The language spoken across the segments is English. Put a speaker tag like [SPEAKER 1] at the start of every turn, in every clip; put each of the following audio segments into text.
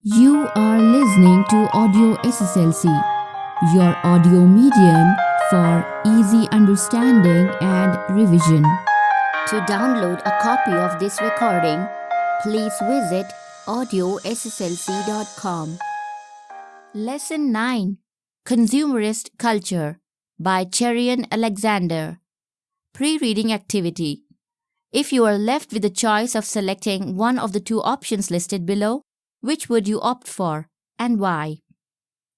[SPEAKER 1] You are listening to Audio SSLC, your audio medium for easy understanding and revision. To download a copy of this recording, please visit audioSSLC.com. Lesson 9: Consumerist Culture by Cherian Alexander. Pre-reading activity. If you are left with the choice of selecting one of the two options listed below, which would you opt for and why?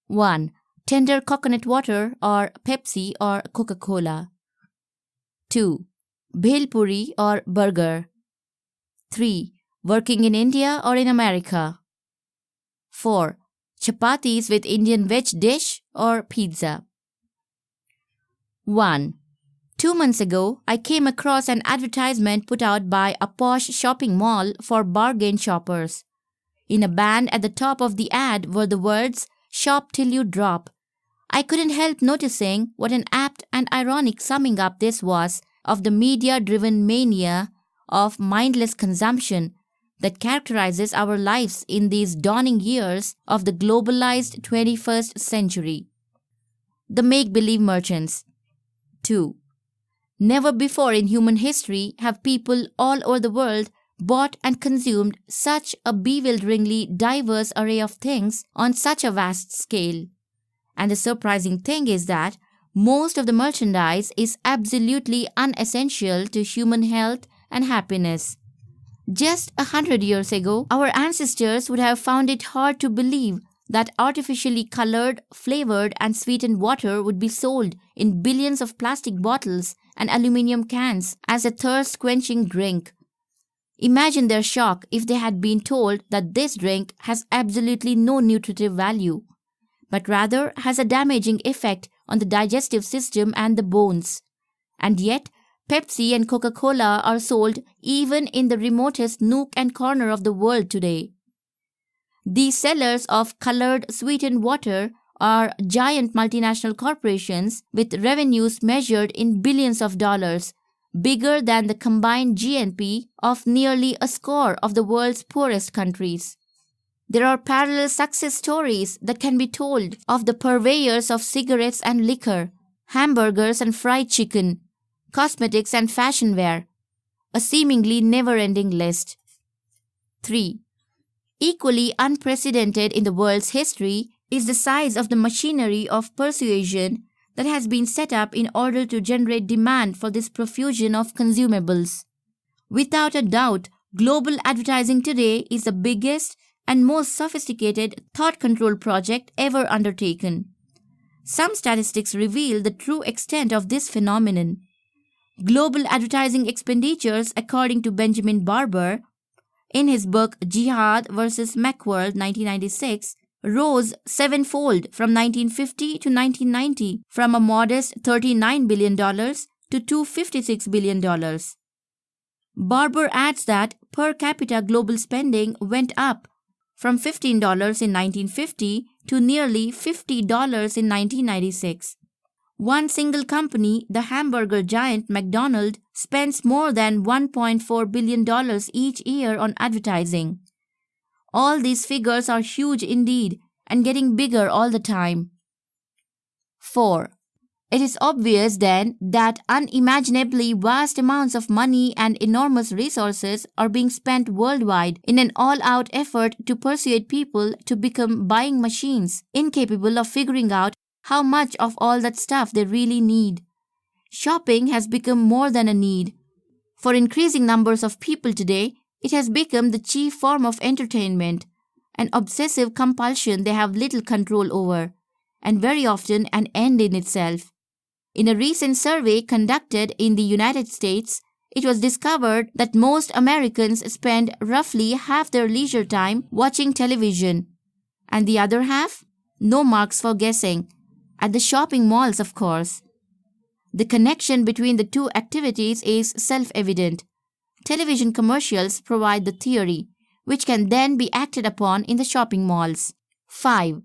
[SPEAKER 1] 1. Tender coconut water or Pepsi or Coca-Cola. 2. Bhel puri or burger. 3. Working in India or in America. 4. Chapatis with Indian veg dish or pizza. 1. 2 months ago, I came across an advertisement put out by a posh shopping mall for bargain shoppers. In a band at the top of the ad were the words, "Shop till you drop." I couldn't help noticing what an apt and ironic summing up this was of the media-driven mania of mindless consumption that characterizes our lives in these dawning years of the globalized 21st century. The make-believe merchants. 2. Never before in human history have people all over the world bought and consumed such a bewilderingly diverse array of things on such a vast scale. And the surprising thing is that most of the merchandise is absolutely unessential to human health and happiness. Just 100 years ago, our ancestors would have found it hard to believe that artificially colored, flavored and sweetened water would be sold in billions of plastic bottles and aluminum cans as a thirst-quenching drink. Imagine their shock if they had been told that this drink has absolutely no nutritive value, but rather has a damaging effect on the digestive system and the bones. And yet, Pepsi and Coca-Cola are sold even in the remotest nook and corner of the world today. These sellers of colored sweetened water are giant multinational corporations with revenues measured in billions of dollars, bigger than the combined GNP of nearly a score of the world's poorest countries. There are parallel success stories that can be told of the purveyors of cigarettes and liquor, hamburgers and fried chicken, cosmetics and fashion wear, a seemingly never-ending list. 3. Equally unprecedented in the world's history is the size of the machinery of persuasion that has been set up in order to generate demand for this profusion of consumables. Without a doubt, global advertising today is the biggest and most sophisticated thought control project ever undertaken. Some statistics reveal the true extent of this phenomenon. Global advertising expenditures, according to Benjamin Barber, in his book Jihad vs. Macworld 1996, rose sevenfold from 1950 to 1990, from a modest $39 billion to $256 billion. Barber adds that per capita global spending went up from $15 in 1950 to nearly $50 in 1996. One single company, the hamburger giant McDonald's, spends more than $1.4 billion each year on advertising. All these figures are huge indeed and getting bigger all the time. 4. It is obvious then that unimaginably vast amounts of money and enormous resources are being spent worldwide in an all-out effort to persuade people to become buying machines, incapable of figuring out how much of all that stuff they really need. Shopping has become more than a need. For increasing numbers of people today, it has become the chief form of entertainment, an obsessive compulsion they have little control over, and very often an end in itself. In a recent survey conducted in the United States, it was discovered that most Americans spend roughly half their leisure time watching television, and the other half, no marks for guessing, at the shopping malls, of course. The connection between the two activities is self-evident. Television commercials provide the theory, which can then be acted upon in the shopping malls. 5.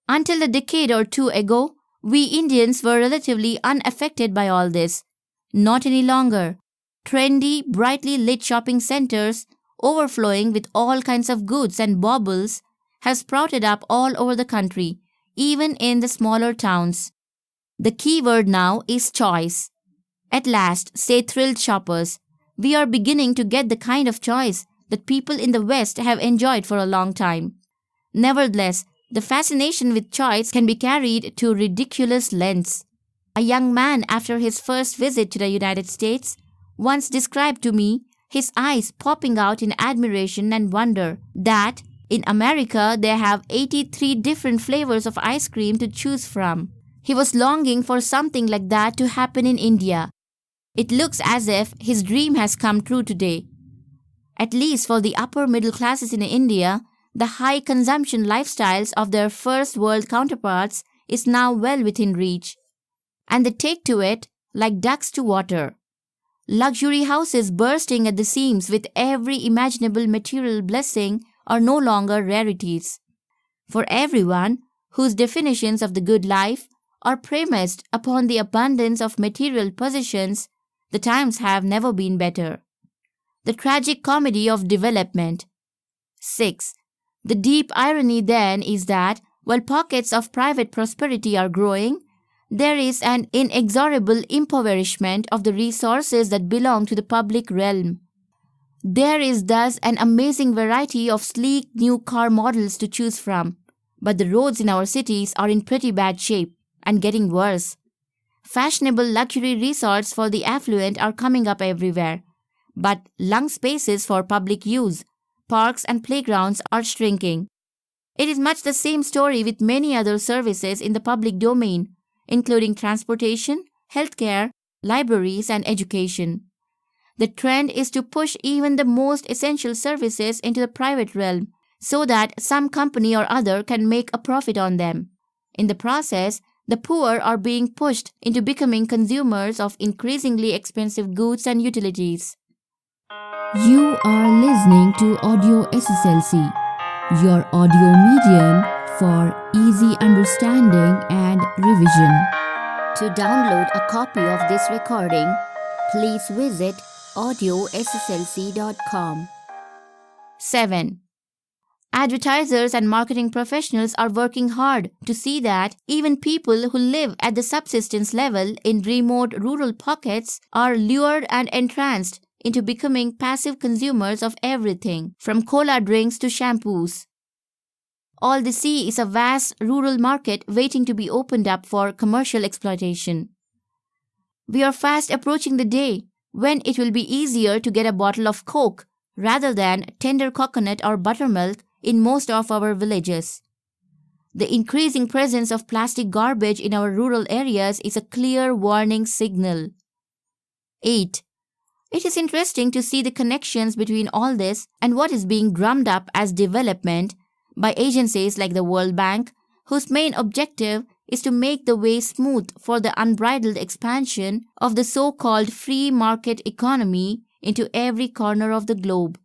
[SPEAKER 1] Until a decade or two ago, we Indians were relatively unaffected by all this. Not any longer. Trendy, brightly lit shopping centers, overflowing with all kinds of goods and baubles, have sprouted up all over the country, even in the smaller towns. The key word now is choice. At last, say thrilled shoppers, we are beginning to get the kind of choice that people in the West have enjoyed for a long time. Nevertheless, the fascination with choice can be carried to ridiculous lengths. A young man, after his first visit to the United States, once described to me, his eyes popping out in admiration and wonder, that in America they have 83 different flavors of ice cream to choose from. He was longing for something like that to happen in India. It looks as if his dream has come true today. At least for the upper middle classes in India, the high consumption lifestyles of their first world counterparts is now well within reach, and they take to it like ducks to water. Luxury houses bursting at the seams with every imaginable material blessing are no longer rarities. For everyone whose definitions of the good life are premised upon the abundance of material possessions, the times have never been better. The tragic comedy of development. 6. The deep irony then is that while pockets of private prosperity are growing, there is an inexorable impoverishment of the resources that belong to the public realm. There is thus an amazing variety of sleek new car models to choose from, but the roads in our cities are in pretty bad shape and getting worse. Fashionable luxury resorts for the affluent are coming up everywhere, but lung spaces for public use, parks and playgrounds are shrinking. It is much the same story with many other services in the public domain, including transportation, healthcare, libraries, and education. The trend is to push even the most essential services into the private realm so that some company or other can make a profit on them. In the process, the poor are being pushed into becoming consumers of increasingly expensive goods and utilities.
[SPEAKER 2] You are listening to Audio SSLC, your audio medium for easy understanding and revision.
[SPEAKER 1] To download a copy of this recording, please visit audiosslc.com. 7. Advertisers and marketing professionals are working hard to see that even people who live at the subsistence level in remote rural pockets are lured and entranced into becoming passive consumers of everything, from cola drinks to shampoos. All they see is a vast rural market waiting to be opened up for commercial exploitation. We are fast approaching the day when it will be easier to get a bottle of Coke rather than tender coconut or buttermilk in most of our villages. The increasing presence of plastic garbage in our rural areas is a clear warning signal. 8. It is interesting to see the connections between all this and what is being drummed up as development by agencies like the World Bank, whose main objective is to make the way smooth for the unbridled expansion of the so-called free market economy into every corner of the globe.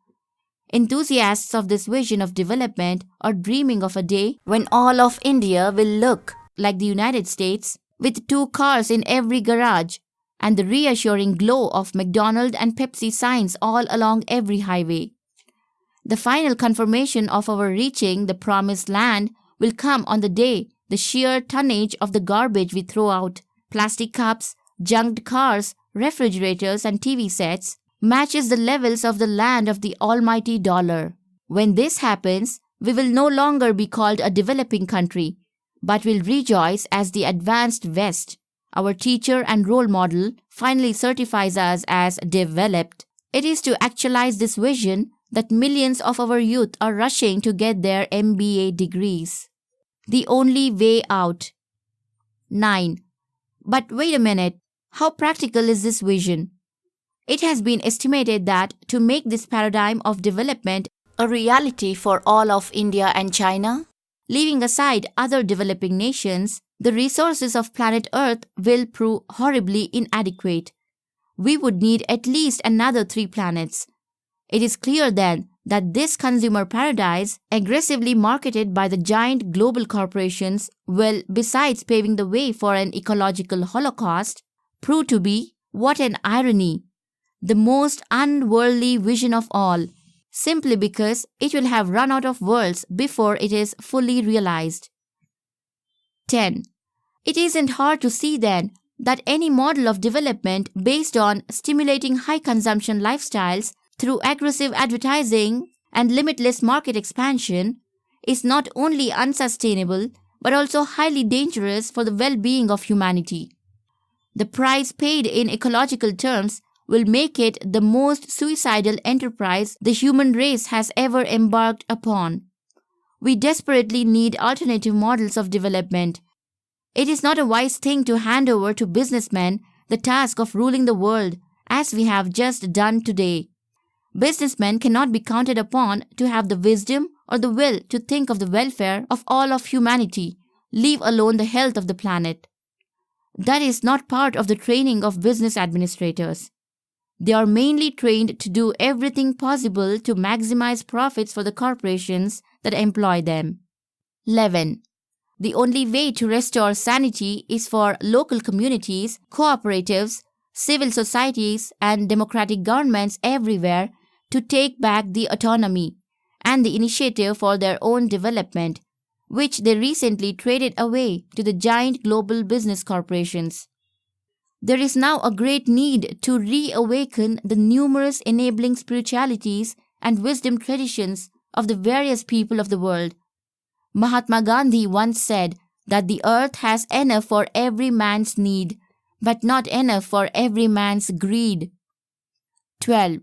[SPEAKER 1] Enthusiasts of this vision of development are dreaming of a day when all of India will look like the United States, with 2 cars in every garage and the reassuring glow of McDonald's and Pepsi signs all along every highway. The final confirmation of our reaching the promised land will come on the day the sheer tonnage of the garbage we throw out, plastic cups, junked cars, refrigerators and TV sets, matches the levels of the land of the almighty dollar. When this happens, we will no longer be called a developing country, but will rejoice as the advanced West. Our teacher and role model finally certifies us as developed. It is to actualize this vision that millions of our youth are rushing to get their MBA degrees. The only way out. 9. But wait a minute, how practical is this vision? It has been estimated that to make this paradigm of development a reality for all of India and China, leaving aside other developing nations, the resources of planet Earth will prove horribly inadequate. We would need at least another 3 planets. It is clear then that this consumer paradise, aggressively marketed by the giant global corporations, will, besides paving the way for an ecological holocaust, prove to be, what an irony, the most unworldly vision of all, simply because it will have run out of worlds before it is fully realized. 10. It isn't hard to see then that any model of development based on stimulating high consumption lifestyles through aggressive advertising and limitless market expansion is not only unsustainable but also highly dangerous for the well-being of humanity. The price paid in ecological terms will make it the most suicidal enterprise the human race has ever embarked upon. We desperately need alternative models of development. It is not a wise thing to hand over to businessmen the task of ruling the world as we have just done today. Businessmen cannot be counted upon to have the wisdom or the will to think of the welfare of all of humanity, leave alone the health of the planet. That is not part of the training of business administrators. They are mainly trained to do everything possible to maximize profits for the corporations that employ them. 11. The only way to restore sanity is for local communities, cooperatives, civil societies, and democratic governments everywhere to take back the autonomy and the initiative for their own development, which they recently traded away to the giant global business corporations. There is now a great need to reawaken the numerous enabling spiritualities and wisdom traditions of the various people of the world. Mahatma Gandhi once said that the earth has enough for every man's need, but not enough for every man's greed. 12.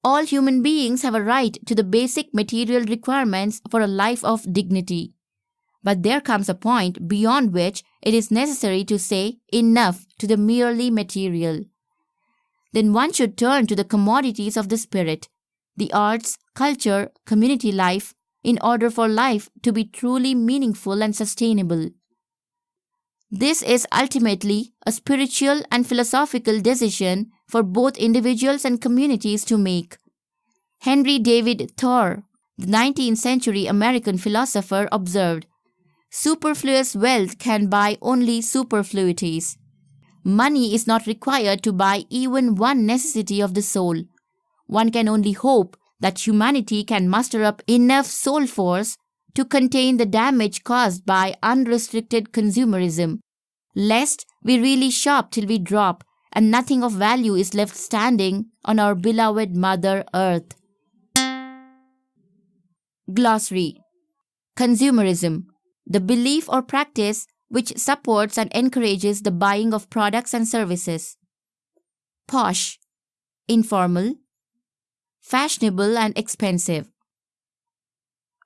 [SPEAKER 1] All human beings have a right to the basic material requirements for a life of dignity. But there comes a point beyond which it is necessary to say enough to the merely material. Then one should turn to the commodities of the spirit, the arts, culture, community life, in order for life to be truly meaningful and sustainable. This is ultimately a spiritual and philosophical decision for both individuals and communities to make. Henry David Thoreau, the 19th century American philosopher, observed, "Superfluous wealth can buy only superfluities. Money is not required to buy even one necessity of the soul. One can only hope that humanity can muster up enough soul force to contain the damage caused by unrestricted consumerism, lest we really shop till we drop and nothing of value is left standing on our beloved Mother Earth." Glossary Consumerism, the belief or practice which supports and encourages the buying of products and services. Posh, informal, fashionable and expensive.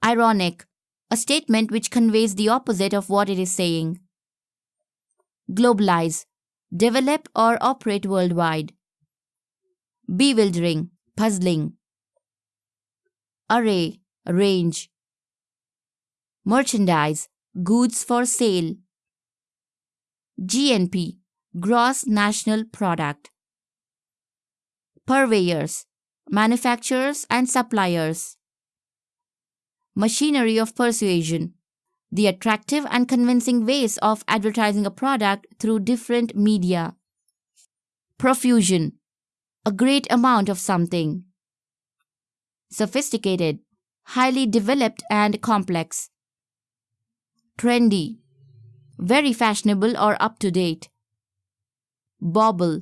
[SPEAKER 1] Ironic, a statement which conveys the opposite of what it is saying. Globalize, develop or operate worldwide. Bewildering, puzzling. Array, range. Merchandise, goods for sale. GNP, gross national product. Purveyors, manufacturers and suppliers. Machinery of persuasion, the attractive and convincing ways of advertising a product through different media. Profusion, a great amount of something. Sophisticated, highly developed and complex. Trendy, very fashionable or up to date. Bauble,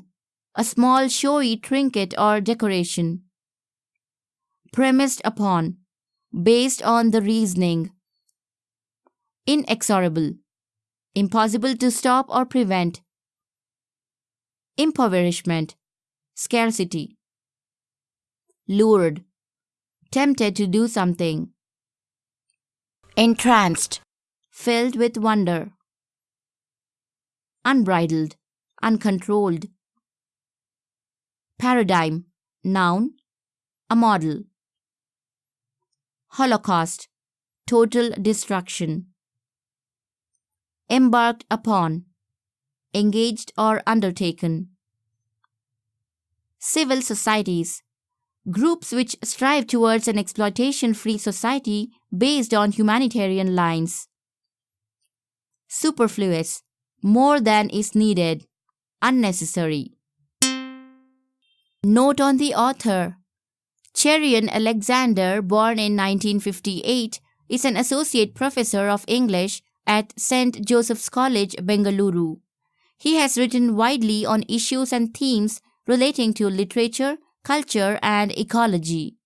[SPEAKER 1] a small showy trinket or decoration. Premised upon, based on the reasoning. Inexorable, impossible to stop or prevent. Impoverishment, scarcity. Lured, tempted to do something. Entranced, filled with wonder. Unbridled, uncontrolled. Paradigm, noun, a model. Holocaust, total destruction. Embarked upon, engaged or undertaken. Civil societies, groups which strive towards an exploitation-free society based on humanitarian lines. Superfluous, more than is needed, unnecessary. Note on the author. Cherian Alexander, born in 1958, is an associate professor of English at St. Joseph's College, Bengaluru. He has written widely on issues and themes relating to literature, culture, and ecology.